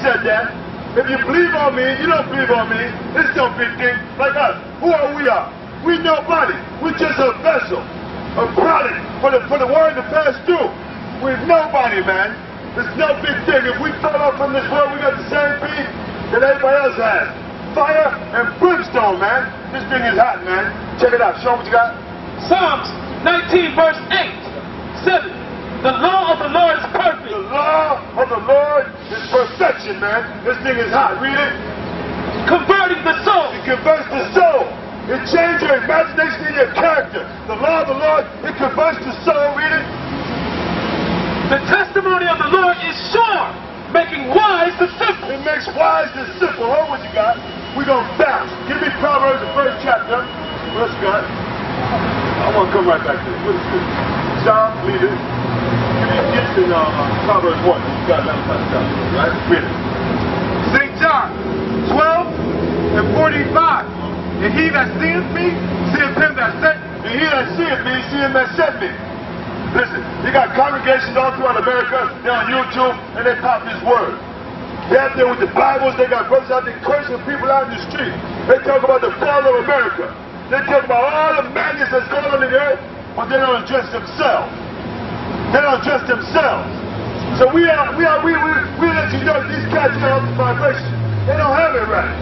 said that. If you believe on me, you don't believe on me, it's no big thing. Like us, who are we? We nobody. We're just a vessel, a product for the word to pass through. We're nobody, man. It's no big thing. If we fall off from this world, we got the same peace that everybody else has. Fire and brimstone, man. This thing is hot, man. Check it out. Show 'em what you got. Psalms 19 verse 8, 7. The law of the Lord is perfect. The law of the Lord is perfection, man. This thing is hot. Read it. Converting the soul. It converts the soul. It changes your imagination and your character. The law of the Lord, it converts the soul. Read it. The testimony of the Lord is sure, making wise the simple. It makes wise the simple. Hold what you got. We're going to bounce. Give me Proverbs, the first chapter. What else you got? I want to come right back to this. What is this? Psalm, lead it. Give me gifts in Proverbs 1. You got that kind of stuff, right? Read it. St. John 12 and 45. And he that seeth me, seeth him that sent me. And he that seeth me, see him that sent me. Listen, you got congregations all throughout America, they're on YouTube, and they pop this word. They're out there with the Bibles, they got brothers out there cursing people out in the street. They talk about the fall of America. They talk about all the madness that's going on in the earth, but they don't address themselves. They don't address themselves. So we let you know that these cats got off the vibration. They don't have it right.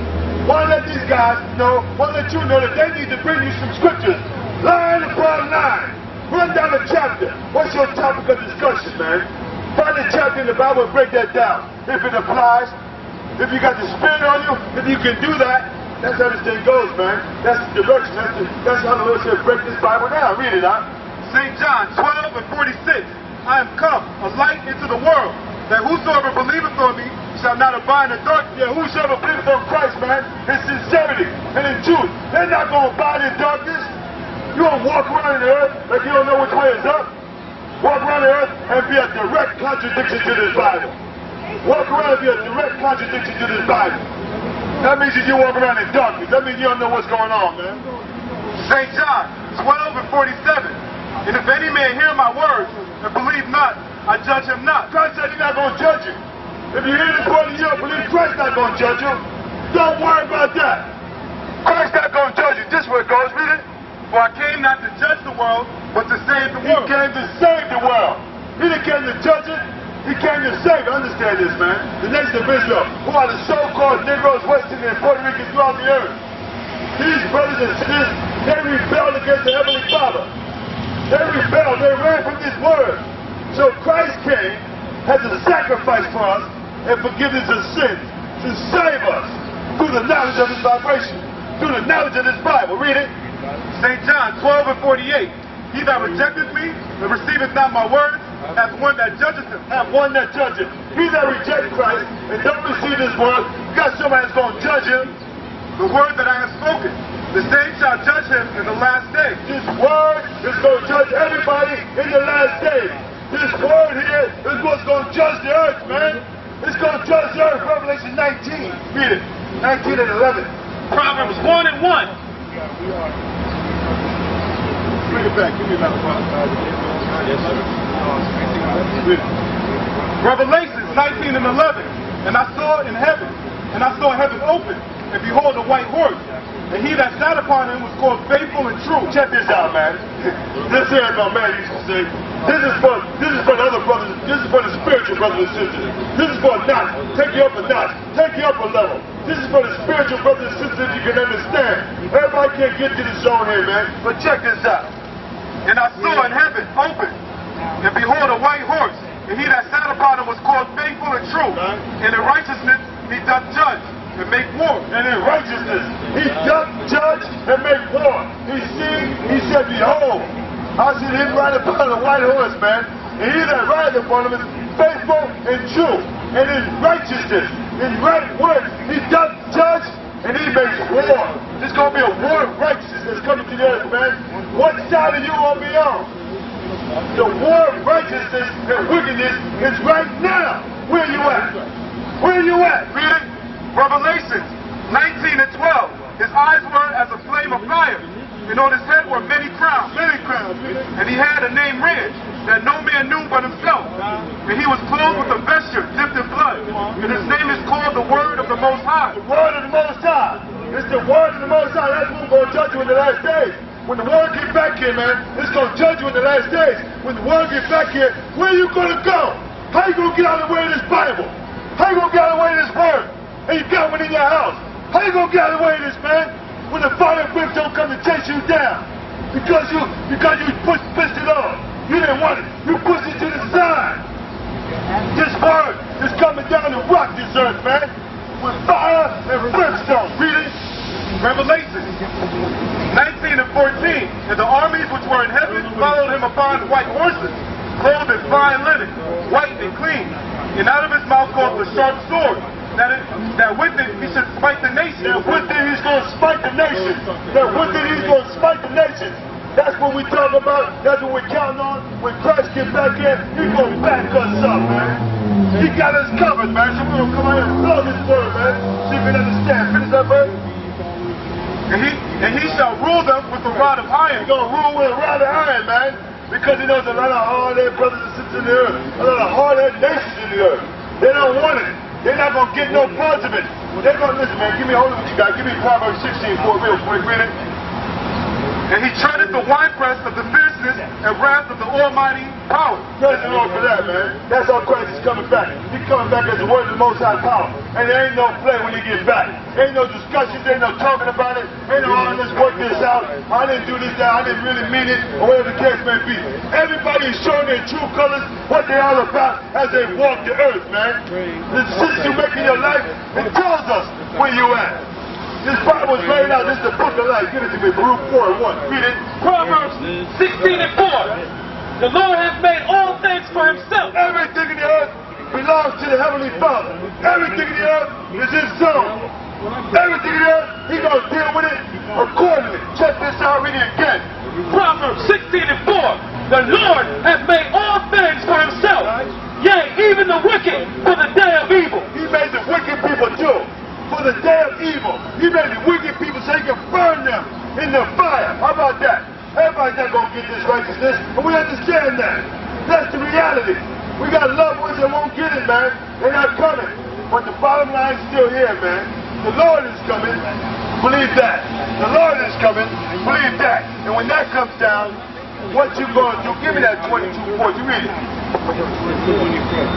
Want to let these guys know, want to let you know that they need to bring you some scriptures. Line upon line. Run down a chapter. What's your topic of discussion, man? Find a chapter in the Bible and break that down. If it applies, if you got the Spirit on you, if you can do that, that's how this thing goes, man. That's the direction. That's how the Lord said break this Bible down. Read it out. St. John 12 and 46. I am come, a light into the world, that whosoever believeth on me shall not abide in darkness. Yeah, whosoever believeth on Christ, man, in sincerity and in truth, they're not going to abide in darkness. You don't walk around the earth like you don't know which way is up. Walk around the earth and be a direct contradiction to this Bible. Walk around and be a direct contradiction to this Bible. That means that you walk around in darkness. That means you don't know what's going on, man. St. John 12 and 47. And if any man hear my words and believe not, I judge him not. Christ said he's not going to judge you. If you hear this word and you don't believe, Christ's not going to judge you. Don't worry about that. Christ's not going to judge you. This way it goes. Read it. For I came not to judge the world, but to save the world. He came to save the world. He didn't came to judge it. He came to save it. Understand this, man. The nation of Israel, who are the so-called Negroes, Western and Puerto Ricans throughout the earth. These brothers and sisters, they rebelled against the Heavenly Father. They rebelled. They ran from this word. So Christ came as a sacrifice for us and forgiveness of sins to save us through the knowledge of this vibration, through the knowledge of this Bible. Read it. St. John 12 and 48. He that rejecteth me and receiveth not my words, hath one that judgeth him. Have one that judges. He that rejects Christ and don't receive his word, you got somebody that's going to judge him. The word that I have spoken, the same shall judge him in the last day. This word is going to judge everybody in the last days. This word here is what's going to judge the earth, man. It's going to judge the earth. Revelation 19. Read it. 19 and 11. Proverbs 1 and 1. Bring it back. Give me another one. Revelations 19 and 11. And I saw in heaven, and I saw heaven open, and behold a white horse. And he that sat upon him was called Faithful and True. Check this out, man. This here, my man used to say, this is for the other brothers, this is for the spiritual brothers and sisters. This is for a notch. Take you up a notch. Take you up a level. This is for the spiritual brothers and sisters you can understand. Everybody can't get to the zone here, man. But check this out. And I saw in heaven open, and behold a white horse. And he that sat upon him was called Faithful and True. And in righteousness he doth judge and make war. And in righteousness he doth judge and make war. He said, behold, I see him ride upon a white horse, man. And he that rideth upon him is faithful and true. And in righteousness, in right words, he doth judge and he makes war. There's going to be a war of righteousness that's coming to the earth, man. What side are you going to be on? The war of righteousness and wickedness is right now. Where you at? Where you at? Read it. Revelations 19 and 12. His eyes were as a flame of fire, and on his head were many crowns. Many crowns. And he had a name written that no man knew but himself. And he was clothed with a vesture dipped in blood. judge. And his name is called the Word of the Most High. The Word of the Most High. It's the Word of the Most High. That's who's going to judge you in the last days. When the Word get back here, man, it's going to judge you in the last days. When the Word get back here, where are you going to go? How you going to get out of the way of this Bible? How you going to get out of the way of this Word? And you got one in your house. How you going to get out of the way of this, man? When the fire whips don't come to chase you down. Because you pushed it on. You didn't want it. You pushed it to the side. This Word is coming down to rock this earth, man. With fire and brimstone. Read it. Revelation 19 and 14. And the armies which were in heaven followed him upon white horses, clothed in fine linen, white and clean. And out of his mouth goes a sharp sword, that with it he should smite the nations. That with it he's going to smite the nations. That with it he's going to smite the nations. That's what we talk about. That's what we're counting on. When Christ gets back in, he's going to back us up, man. He got us covered, man. So we're going to come out here and blow this word, man. See if you understand. Finish that, man. And he shall rule them with a rod of iron. He's going to rule with a rod of iron, man. Because he knows a lot of hard-headed brothers and sisters in the earth. A lot of hard-headed nations in the earth. They don't want it. They're not going to get no parts of it. They're going to listen, man. Give me, hold on what you got. Give me Proverbs 16 for real quick. Read it. And he treaded the winepress of the fierceness and wrath of the Almighty power. Praise the Lord for that, man. That's how Christ is coming back. He's coming back as the Word of the Most High power. And there ain't no play when he gets back. Ain't no discussions, ain't no talking about it. Ain't no, oh, let's work this out. I didn't do this, I didn't really mean it, or whatever the case may be. Everybody is showing their true colors, what they're all about as they walk the earth, man. The decisions you make in your life, it tells us where you at. This Bible is laid out. This is the book of life. Give it to me. Baruch 4:1. Read it. Proverbs 16 and 4. The Lord hath made all things for himself. Everything in the earth belongs to the Heavenly Father. Everything in the earth is his zone. Everything in the earth, he's going to deal with it accordingly. Check this out. Read it again. Proverbs 16 and 4. The Lord hath made all things for himself. Yea, even the wicked for the day of evil. He made the wicked people too. For the day of evil. He made the wicked people so he can burn them in the fire. How about that? Everybody's not going to get this righteousness, and we understand that. That's the reality. We got loved ones that won't get it, man. They're not coming. But the bottom line's still here, man. The Lord is coming. Believe that. The Lord is coming. Believe that. And when that comes down, what you going to do? Give me that 22:4. You read it.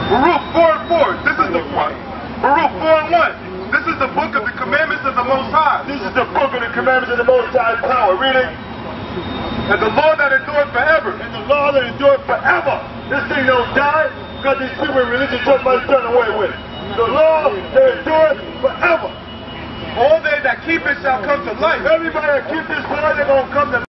Baruch 4:4. This is the one. Baruch 4:1. This is the book of the commandments of the Most High. This is the book of the commandments of the Most High power. Read it. And the law that endureth forever. And the law that endureth forever. This thing don't die because these people in religion just might turn away with it. The law that endureth forever. All they that keep it shall come to life. Everybody that keeps this law, they're going to come to life.